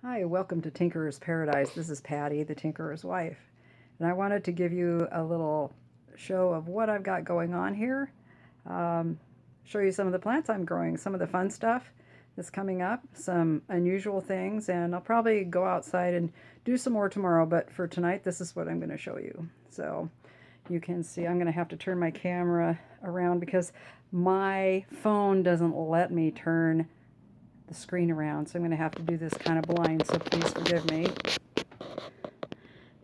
Hi, welcome to Tinkerer's Paradise. This is Patty, the Tinkerer's wife, and I wanted to give you a little show of what I've got going on here. Um, Show you some of the plants I'm growing, some of the fun stuff that's coming up, some unusual things, and I'll probably go outside and do some more tomorrow, but for tonight, this is what I'm going to show you. So you can see I'm going to have to turn my camera around because my phone doesn't let me turn the screen around, so I'm going to have to do this kind of blind, so please forgive me.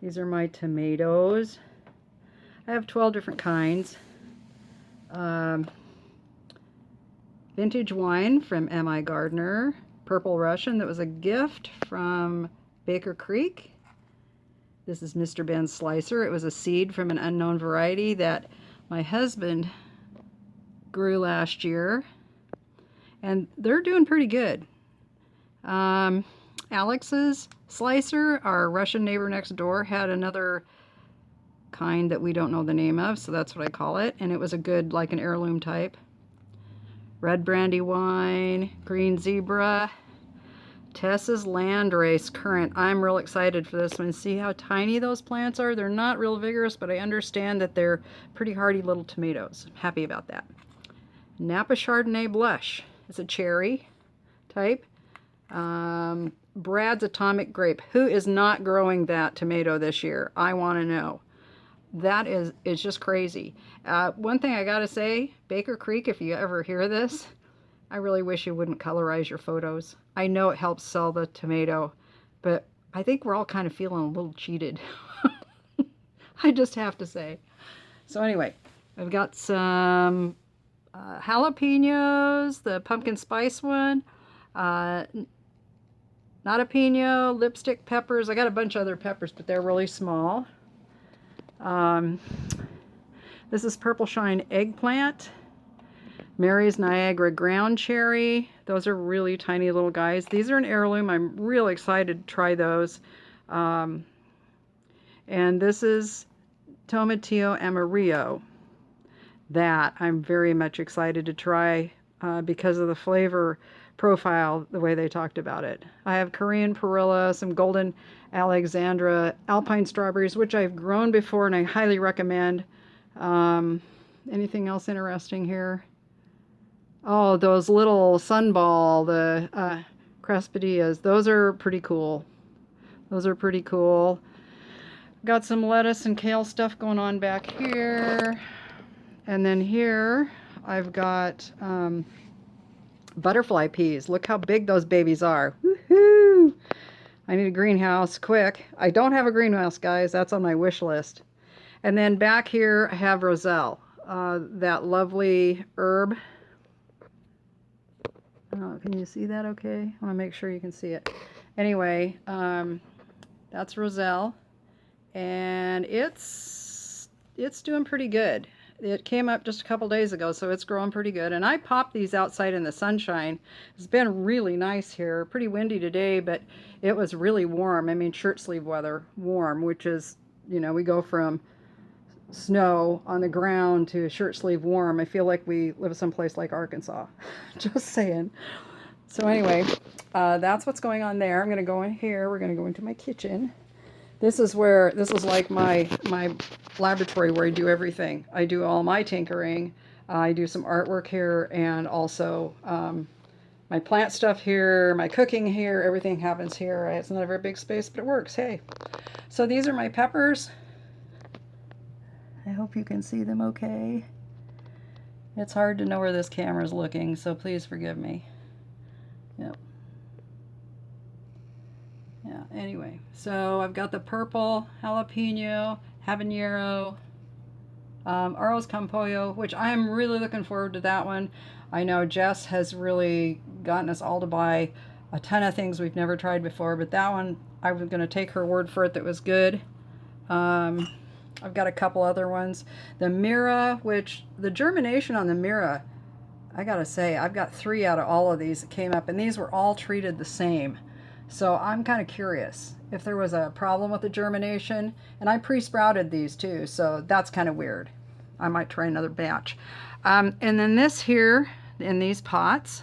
These are my tomatoes. I have 12 different kinds. Um, Vintage wine from M.I. Gardner. Purple Russian that was a gift from Baker Creek. This is Mr. Ben's Slicer. It was a seed from an unknown variety that my husband grew last year. And they're doing pretty good. Alex's Slicer, our Russian neighbor next door, had another kind that we don't know the name of, so that's what I call it. And it was a good, like an heirloom type. Red Brandywine, Green Zebra, Tessa's Landrace Currant. I'm real excited for this one. See how tiny those plants are? They're not real vigorous, but I understand that they're pretty hardy little tomatoes. I'm happy about that. Napa Chardonnay Blush. It's a cherry type. Brad's Atomic Grape. Who is not growing that tomato this year? I want to know. That is, it's just crazy. One thing I gotta say, Baker Creek, if you ever hear this, I really wish you wouldn't colorize your photos. I know it helps sell the tomato, but I think we're all kind of feeling a little cheated. I just have to say. So anyway, I've got some jalapenos, the pumpkin spice one, uh, not a pino, lipstick peppers. I got a bunch of other peppers, but they're really small. Um, this is Purple Shine eggplant. Mary's Niagara ground cherry. Those are really tiny little guys. These are an heirloom. I'm real excited to try those. Um, and this is Tomatillo Amarillo. That I'm very much excited to try because of the flavor profile, the way they talked about it. I have Korean Perilla, some Golden Alexandra Alpine strawberries, which I've grown before and I highly recommend. Anything else interesting here? Oh, those little sunball, the crespedias, those are pretty cool. Those are pretty cool. Got some lettuce and kale stuff going on back here. And then here I've got butterfly peas. Look how big those babies are. Woohoo! I need a greenhouse quick. I don't have a greenhouse, guys. That's on my wish list. And then back here I have roselle, that lovely herb. Can you see that okay? I want to make sure you can see it. Anyway, that's roselle, and it's doing pretty good. It came up just a couple days ago, so it's growing pretty good. And I popped these outside in the sunshine. It's been really nice here. Pretty windy today, but it was really warm. I mean, shirt sleeve weather, warm, which is, you know, we go from snow on the ground to shirt sleeve warm. I feel like we live someplace like Arkansas. Just saying. So anyway, that's what's going on there. I'm going to go in here. We're going to go into my kitchen. This is like my laboratory where I do everything. I do all my tinkering. I do some artwork here and also my plant stuff here, my cooking here. Everything happens here. It's not a very big space, but it works. Hey. So these are my peppers. I hope you can see them okay. It's hard to know where this camera is looking, so please forgive me. Yep. Yeah, anyway, so I've got the purple jalapeno, habanero, arroz con pollo, which I'm really looking forward to that one. I know Jess has really gotten us all to buy a ton of things we've never tried before, but that one, I was going to take her word for it that was good. I've got a couple other ones. The Mira, which the germination on the Mira, I gotta say, I've got 3 out of all of these that came up, and these were all treated the same. So I'm kind of curious if there was a problem with the germination. And I pre-sprouted these too, so that's kind of weird. I might try another batch. And then this here, in these pots,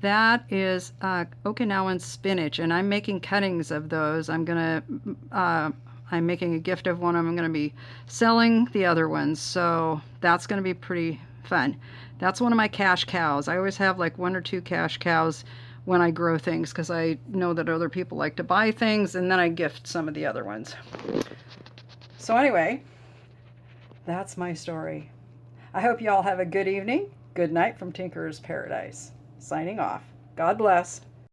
That is Okinawan spinach, and I'm making cuttings of those. I'm making a gift of one. I'm gonna be selling the other ones, so that's gonna be pretty fun. That's one of my cash cows. I always have like one or two cash cows when I grow things because I know that other people like to buy things, and then I gift some of the other ones. So anyway, that's my story. I hope you all have a good evening. Good night from Tinker's Paradise. Signing off. God bless.